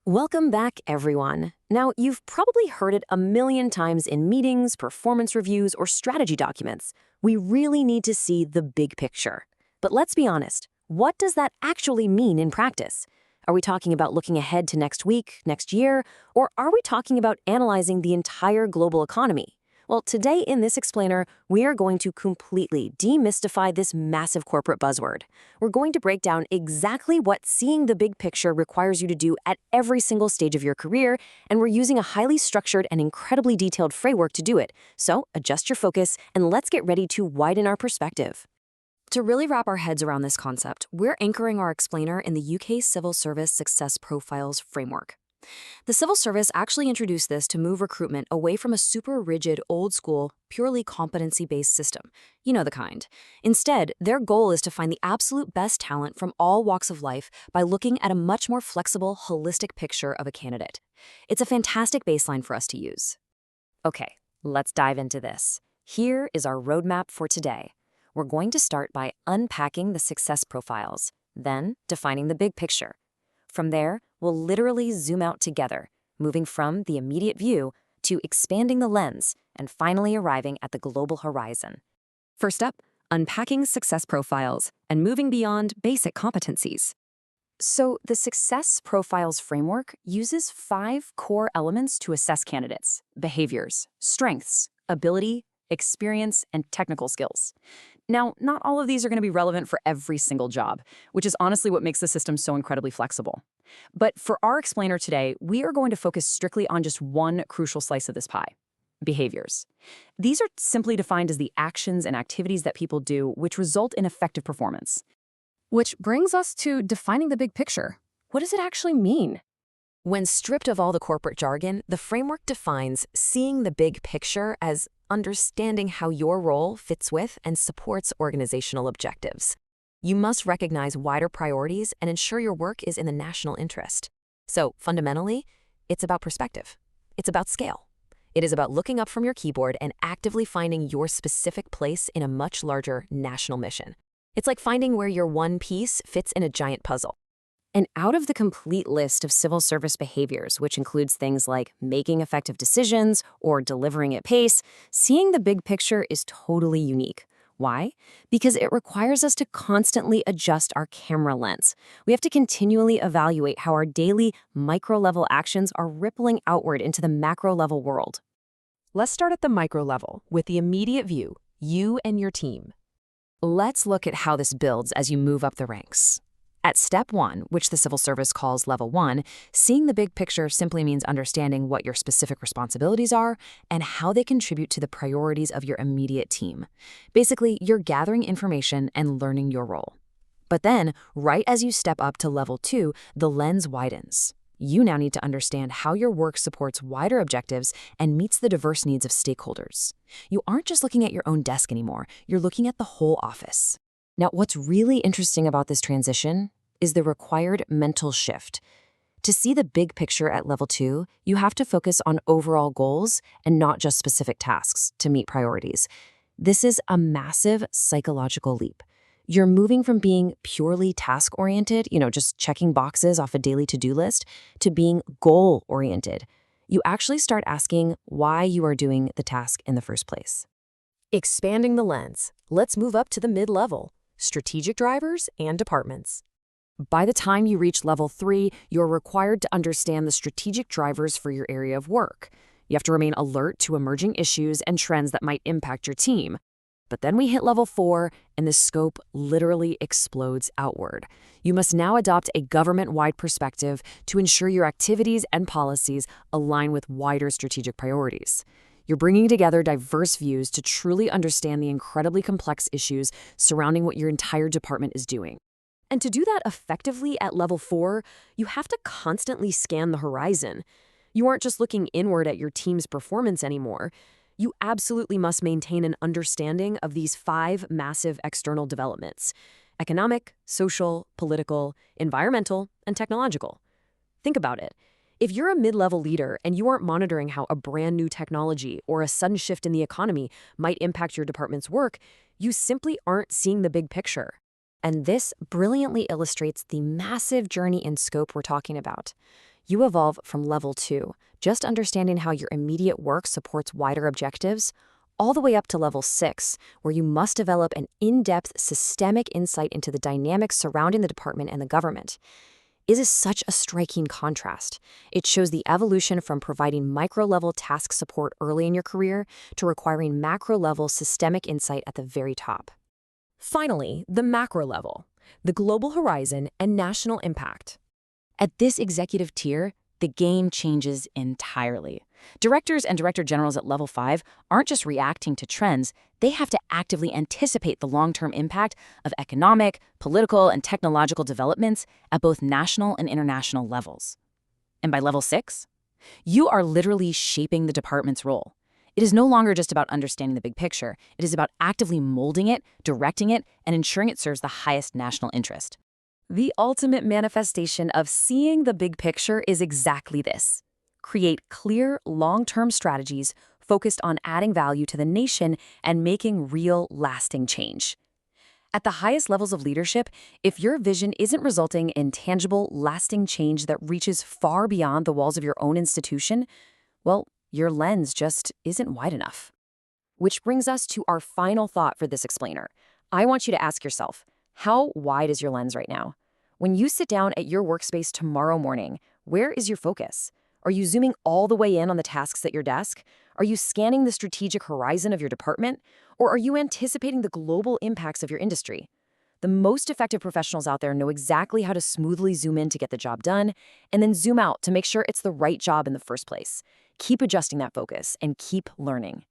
Welcome back, everyone. Now, you've probably heard it a million times in meetings, performance reviews, or strategy documents. We really need to see the big picture. But let's be honest, what does that actually mean in practice? Are we talking about looking ahead to next week, next year, or are we talking about analyzing the entire global economy? Well, today in this explainer, we are going to completely demystify this massive corporate buzzword. We're going to break down exactly what seeing the big picture requires you to do at every single stage of your career, and we're using a highly structured and incredibly detailed framework to do it. So adjust your focus, and let's get ready to widen our perspective. To really wrap our heads around this concept, we're anchoring our explainer in the UK Civil Service Success Profiles framework. The civil service actually introduced this to move recruitment away from a super rigid, old-school, purely competency-based system. You know the kind. Instead, their goal is to find the absolute best talent from all walks of life by looking at a much more flexible, holistic picture of a candidate. It's a fantastic baseline for us to use. Okay, let's dive into this. Here is our roadmap for today. We're going to start by unpacking the success profiles, then defining the big picture. From there, we'll literally zoom out together, moving from the immediate view to expanding the lens and finally arriving at the global horizon. First up, unpacking success profiles and moving beyond basic competencies. So the success profiles framework uses 5 core elements to assess candidates: behaviors, strengths, ability, experience, and technical skills. Now, not all of these are going to be relevant for every single job, which is honestly what makes the system so incredibly flexible. But for our explainer today, we are going to focus strictly on just one crucial slice of this pie: behaviors. These are simply defined as the actions and activities that people do which result in effective performance. Which brings us to defining the big picture. What does it actually mean? When stripped of all the corporate jargon, the framework defines seeing the big picture as understanding how your role fits with and supports organizational objectives. You must recognize wider priorities and ensure your work is in the national interest. So, fundamentally, it's about perspective. It's about scale. It is about looking up from your keyboard and actively finding your specific place in a much larger national mission. It's like finding where your one piece fits in a giant puzzle. And out of the complete list of civil service behaviors, which includes things like making effective decisions or delivering at pace, seeing the big picture is totally unique. Why? Because it requires us to constantly adjust our camera lens. We have to continually evaluate how our daily micro-level actions are rippling outward into the macro-level world. Let's start at the micro level with the immediate view, you and your team. Let's look at how this builds as you move up the ranks. At step 1, which the civil service calls level 1, seeing the big picture simply means understanding what your specific responsibilities are and how they contribute to the priorities of your immediate team. Basically, you're gathering information and learning your role. But then, right as you step up to level 2, the lens widens. You now need to understand how your work supports wider objectives and meets the diverse needs of stakeholders. You aren't just looking at your own desk anymore, you're looking at the whole office. Now, what's really interesting about this transition is the required mental shift. To see the big picture at level 2, you have to focus on overall goals and not just specific tasks to meet priorities. This is a massive psychological leap. You're moving from being purely task-oriented, just checking boxes off a daily to-do list, to being goal-oriented. You actually start asking why you are doing the task in the first place. Expanding the lens, let's move up to the mid-level: strategic drivers and departments. By the time you reach level 3, you're required to understand the strategic drivers for your area of work. You have to remain alert to emerging issues and trends that might impact your team. But then we hit level 4, and the scope literally explodes outward. You must now adopt a government-wide perspective to ensure your activities and policies align with wider strategic priorities. You're bringing together diverse views to truly understand the incredibly complex issues surrounding what your entire department is doing. And to do that effectively at level 4, you have to constantly scan the horizon. You aren't just looking inward at your team's performance anymore. You absolutely must maintain an understanding of these 5 massive external developments: economic, social, political, environmental, and technological. Think about it. If you're a mid-level leader and you aren't monitoring how a brand new technology or a sudden shift in the economy might impact your department's work, you simply aren't seeing the big picture. And this brilliantly illustrates the massive journey in scope we're talking about. You evolve from level 2, just understanding how your immediate work supports wider objectives, all the way up to level 6, where you must develop an in-depth, systemic insight into the dynamics surrounding the department and the government. It is such a striking contrast. It shows the evolution from providing micro-level task support early in your career to requiring macro-level systemic insight at the very top. Finally, the macro level, the global horizon and national impact. At this executive tier, the game changes entirely. Directors and director generals at level 5 aren't just reacting to trends, they have to actively anticipate the long-term impact of economic, political, and technological developments at both national and international levels. And by level 6, you are literally shaping the department's role. It is no longer just about understanding the big picture. It is about actively molding it, directing it, and ensuring it serves the highest national interest. The ultimate manifestation of seeing the big picture is exactly this. Create clear, long-term strategies focused on adding value to the nation and making real, lasting change. At the highest levels of leadership, if your vision isn't resulting in tangible, lasting change that reaches far beyond the walls of your own institution, well, your lens just isn't wide enough. Which brings us to our final thought for this explainer. I want you to ask yourself, how wide is your lens right now? When you sit down at your workspace tomorrow morning, where is your focus? Are you zooming all the way in on the tasks at your desk? Are you scanning the strategic horizon of your department? Or are you anticipating the global impacts of your industry? The most effective professionals out there know exactly how to smoothly zoom in to get the job done, and then zoom out to make sure it's the right job in the first place. Keep adjusting that focus and keep learning.